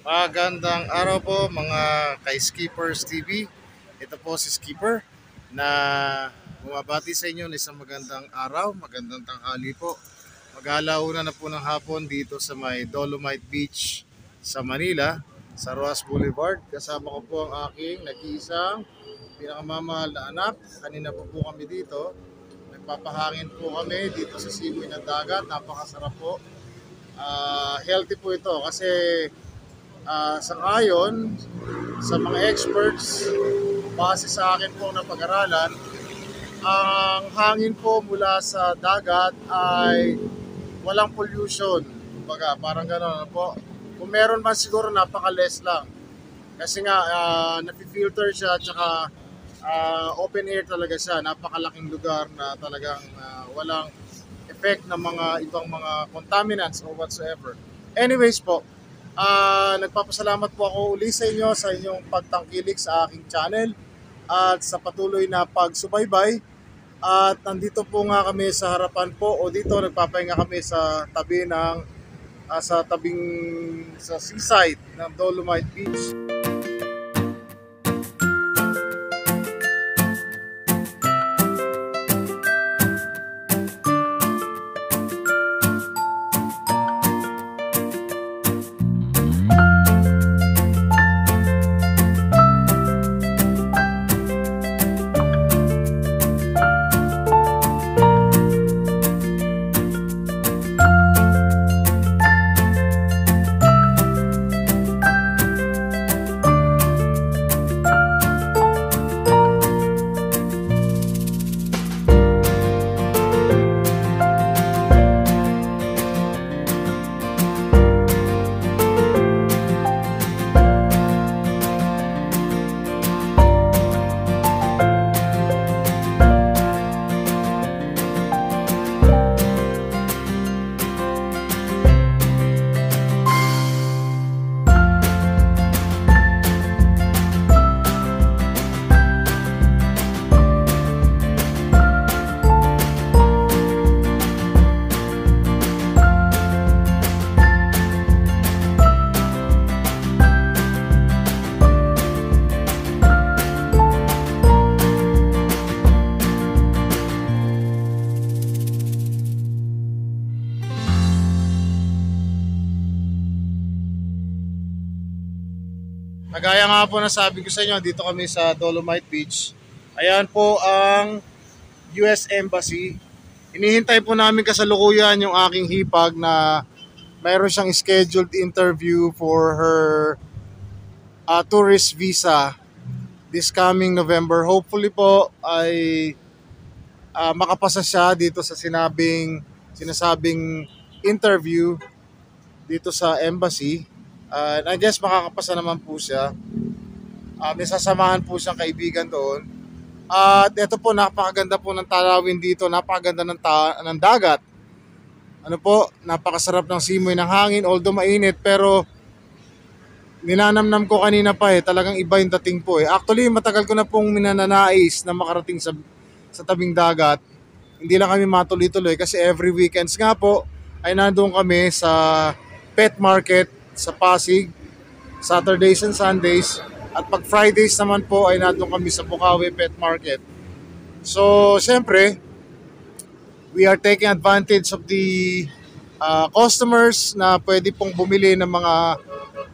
Magandang araw po mga kay Skippers TV. Ito po si Skipper na bumabati sa inyo ng isang magandang araw, magandang tanghali po. Mag-alauna na po ng hapon dito sa may Dolomite Beach sa Manila, sa Roas Boulevard. Kasama ko po ang aking nag-iisang pinakamamahal na anak. Kanina po kami dito. Nagpapahangin po kami dito sa simoy ng dagat. Napakasarap po. Healthy po ito kasi sangayon sa mga experts, base sa akin po na pag-aralan, ang hangin po mula sa dagat ay walang pollution. Kumbaga, parang gano'n po. Kung meron man siguro, napaka-less lang. Kasi nga, napi-filter siya at saka open air talaga siya. Napakalaking lugar na talagang walang effect ng mga ibang mga contaminants or whatsoever. Anyways po, nagpapasalamat po ako uli sa inyo sa inyong pagtangkilik sa aking channel at sa patuloy na pagsubaybay. At nandito po nga kami sa harapan po o dito nagpapahinga kami sa tabi ng sa seaside ng Dolomite Beach. Kagaya nga po na sabi ko sa inyo, dito kami sa Dolomite Beach. Ayan po ang US Embassy. Hinihintay po namin kasalukuyan yung aking hipag na mayroon siyang scheduled interview for her tourist visa this coming November. Hopefully po ay makapasa siya dito sa sinasabing interview dito sa embassy. I guess makakapasa naman po siya. May sasamahan po siyang kaibigan doon. At ito po, napakaganda po ng tanawin dito. Napakaganda ng dagat. Ano po, napakasarap ng simoy ng hangin. Although mainit, pero ninanamnam ko kanina pa talagang iba yung dating po Actually, matagal ko na pong minananais na makarating sa tabing dagat. Hindi lang kami matuloy-tuloy kasi every weekends nga po ay nandoon kami sa pet market sa Pasig, Saturdays and Sundays. At pag Fridays naman po ay nandoon kami sa Bukawi Pet Market. So, siyempre, we are taking advantage of the customers na pwede pong bumili ng mga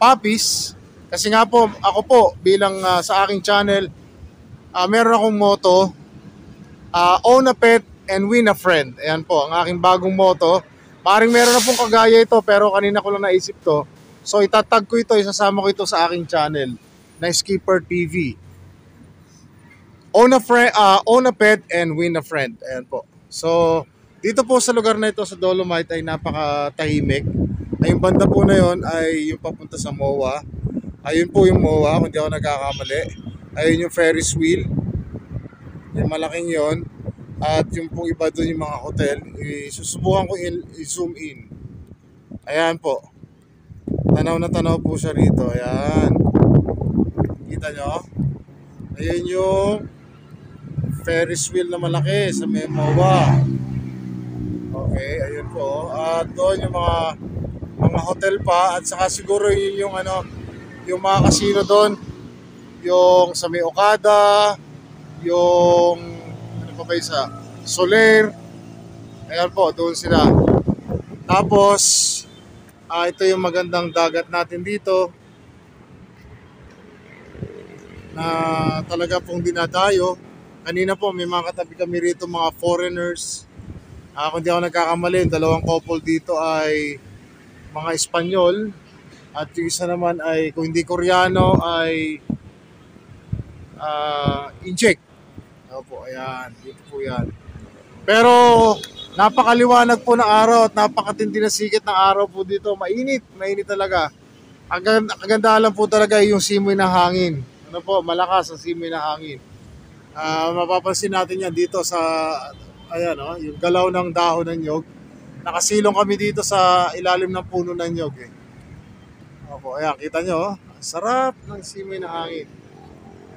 puppies. Kasi nga po, ako po, bilang sa aking channel, meron akong motto, own a pet and win a friend. Ayan po, ang aking bagong motto. Maring meron na pong kagaya ito, pero kanina ko lang naisip to. So itatag ko ito, isasama ko ito sa aking channel na Skipper TV. Own a pet and win a friend. Ayan po. So dito po sa lugar na ito sa Dolomite ay napakatahimik. Ay yung banda po na yon ay yung papunta sa MOA. Ayun po yung MOA, kung di ako nagkakamali. Ayun yung Ferris wheel. Yung malaking yon. At yung pong iba doon yung mga hotel. Susubukan ko i-zoom in. Ayan po. Tanaw na tanaw po siya rito. Ayan. Kita nyo? Ayan yung Ferris wheel na malaki sa MOA. Okay, ayun po. At doon yung mga hotel pa at saka siguro yun yung yung mga casino doon, yung sa may Okada, yung ano pa ba isa? Soler. Ayan po, doon sila. Tapos, ito yung magandang dagat natin dito na talaga pong dinadayo. Kanina po, may mga katabi kami rito, mga foreigners. Kung di ako nagkakamali, dalawang couple dito ay mga Espanyol. At yung isa naman ay, kung hindi Koreano, ay Incheck. Opo, ayan. Dito po yan. Pero napakaliwanag po ng araw at napakatindi na sikit ng araw po dito. Mainit, mainit talaga. Ang kagandahan lang po talaga ay yung simoy ng hangin. Ano po, malakas ang simoy ng hangin. Mapapansin natin yan dito sa, ayan o, yung galaw ng dahon ng nyog. Nakasilong kami dito sa ilalim ng puno ng nyog eh. Opo, ayan, kita nyo, sarap ng simoy ng hangin.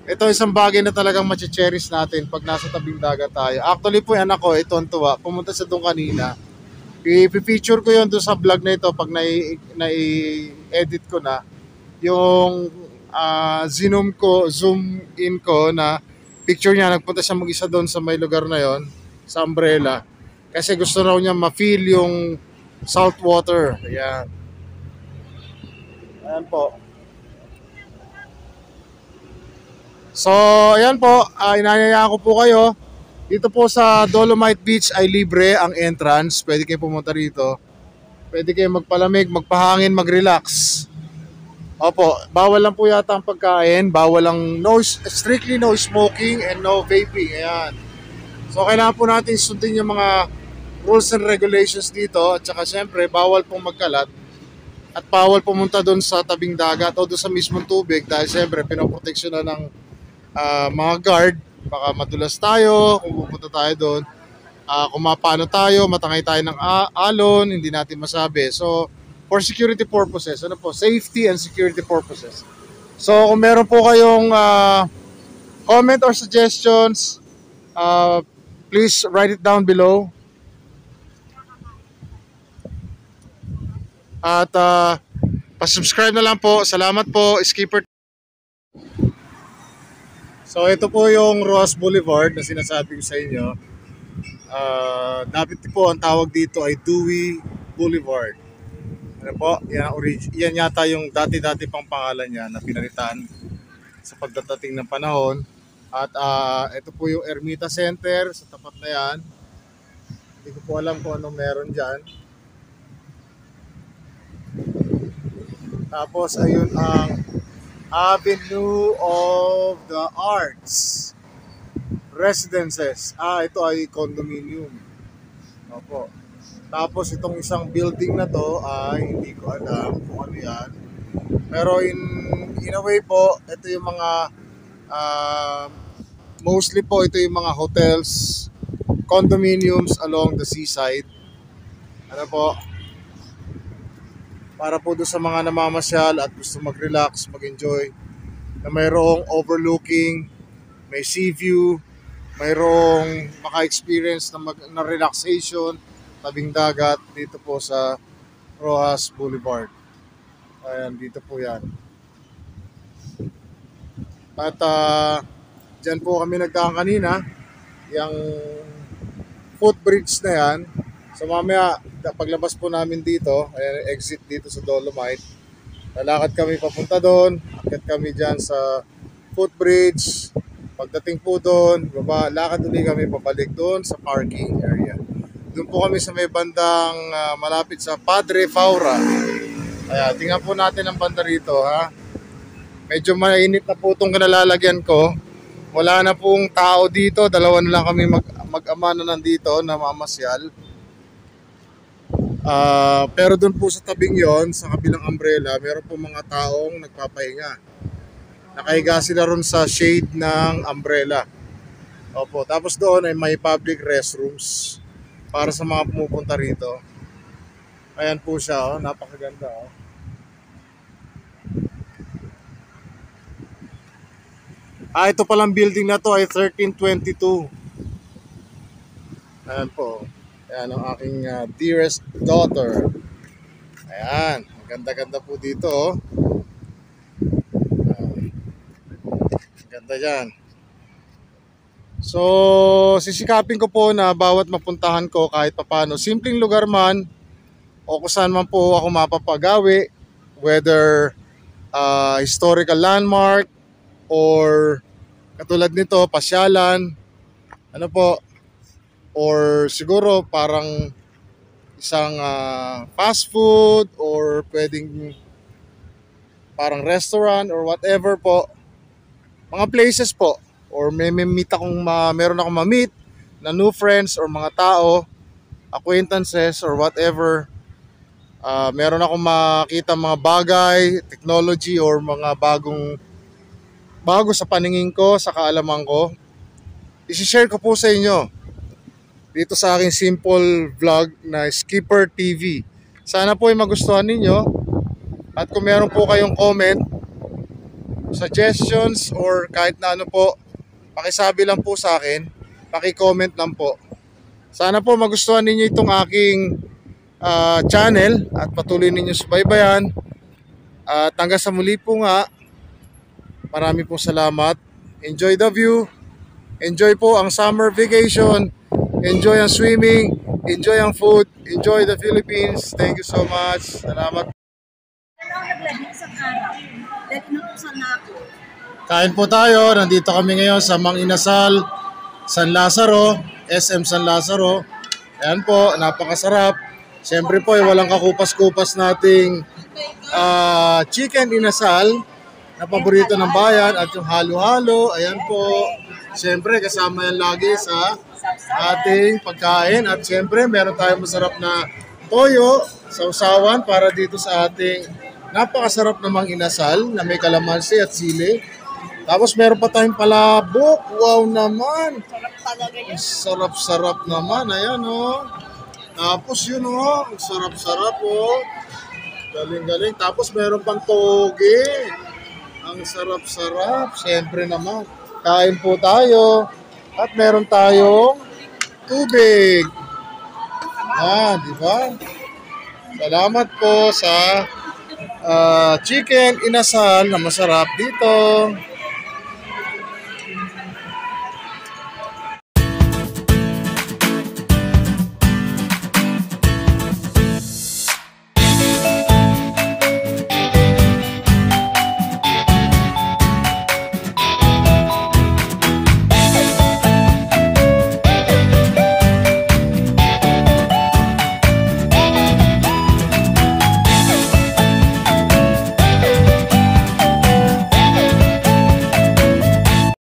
Ito isang bagay na talagang mache-cherish natin pag nasa tabing dagat tayo. Actually po yung anak ko, ito ang tuwa, pumunta sa doon kanina. I-feature ko yun doon sa vlog na ito pag nai-edit ko na. Yung zoom in ko na picture niya, nagpunta siya mag-isa doon sa may lugar na yon, sa umbrella. Kasi gusto raw niya ma-feel yung salt water. Ayan. Ayan po. So, ayan po, inanyayaan ko po kayo. Dito po sa Dolomite Beach ay libre ang entrance. Pwede kayo pumunta rito. Pwede kayo magpalamig, magpahangin, mag-relax. Opo, bawal lang po yata ang pagkain. Bawal lang, strictly no smoking and no vaping. Ayan. So, kailangan po natin sundin yung mga rules and regulations dito. At saka syempre, bawal pong magkalat. At bawal pumunta doon sa tabing dagat o doon sa mismong tubig. Dahil syempre, pinoproteksyon na ng mga guard, baka madulas tayo kung pupunta tayo doon, kung mapano tayo, matangay tayo ng alon, hindi natin masabi. So for security purposes, ano po, safety and security purposes. So kung meron po kayong comment or suggestions, please write it down below. At pa-subscribe na lang po. Salamat po, Skipper. So ito po yung Rojas Boulevard na sinasabi ko sa inyo. Dapat po ang tawag dito ay Dewey Boulevard. Ano po? Yan yata yung dati-dati pang pangalan niya na pinalitan sa pagdadating ng panahon. At ito po yung Ermita Center sa tapat na yan. Hindi ko po alam kung anong meron dyan. Tapos ayun ang Avenue of the Arts Residences. Ito ay condominium. Opo. Tapos itong isang building na to ay hindi ko alam kung ano yan. Pero in a way po, ito yung mga mostly po ito yung mga hotels, condominiums along the seaside. Ano po? Para po doon sa mga namamasyal at gusto mag-relax, mag-enjoy, na mayroong overlooking, may sea view, mayroong maka-experience na relaxation, tabing dagat dito po sa Rojas Boulevard. Ayan, dito po yan. At dyan po kami nagkaan kanina, yung footbridge na yan. So mamaya, paglabas po namin dito, exit dito sa Dolomite, lalakad kami papunta doon, akit kami dyan sa footbridge. Pagdating po doon, lakad ulit kami pabalik doon sa parking area. Doon po kami sa may bandang malapit sa Padre Faura. Kaya tingnan po natin ang banda rito, ha. Medyo mainit na po itong kinalalagyan ko. Wala na pong tao dito, dalawa na lang kami mag-ama na nandito na mamasyal. Pero doon po sa tabing yon, sa kabilang umbrella, meron po mga taong nagpapahinga. Nakahiga sila ron sa shade ng umbrella. Opo, tapos doon ay may public restrooms para sa mga pumupunta rito. Ayan po siya, napakaganda. Ito palang building na to ay 1322. Ayan po. Ayan ang aking dearest daughter. Ayan, ganda-ganda po dito. Ganda yan. So, sisikapin ko po na bawat mapuntahan ko kahit papano, simpleng lugar man o kung saan man po ako mapapagawi, whether historical landmark or katulad nito, pasyalan, ano po, or siguro parang isang fast food or pwedeng parang restaurant or whatever po. Mga places po. Or may meet akong, meron akong ma-meet na new friends or mga tao, acquaintances or whatever. Meron akong makita mga bagay, technology or mga bago sa paningin ko, sa kaalaman ko. I-share ko po sa inyo dito sa aking simple vlog na Skipper TV. Sana po ay magustuhan ninyo. At kung meron po kayong comment, suggestions or kahit na ano po, pakisabi lang po sa akin, paki-comment lang po. Sana po magustuhan ninyo itong aking channel at patuloy ninyo subaybayan. At hanggang sa muli po nga, marami pong salamat. Enjoy the view. Enjoy po ang summer vacation. Enjoy ang swimming. Enjoy ang food. Enjoy the Philippines. Thank you so much. Salamat. Naglagay sa araw. Dahil inutusan na ako. Kain po tayo. Nandito kami ngayon sa Mang Inasal, San Lazaro, SM San Lazaro. Ayan po, napakasarap. Siyempre po, walang kakupas-kupas nating chicken inasal na paborito ng bayan at yung halo-halo. Ayan po. Siyempre, kasama yan lagi sa ating pagkain. At siyempre, meron tayong masarap na toyo, sausawan para dito sa ating napakasarap namang inasal na may kalamansi at sili. Tapos meron pa tayong palabok. Wow naman. Sarap talaga yun. Sarap-sarap naman. Ayan o. Tapos yun o. Sarap-sarap o. Galing-galing. Tapos meron pang toge. Ang sarap-sarap. Siyempre naman. Kain po tayo. At meron tayong tubig. Di ba? Salamat po sa chicken inasal na masarap dito.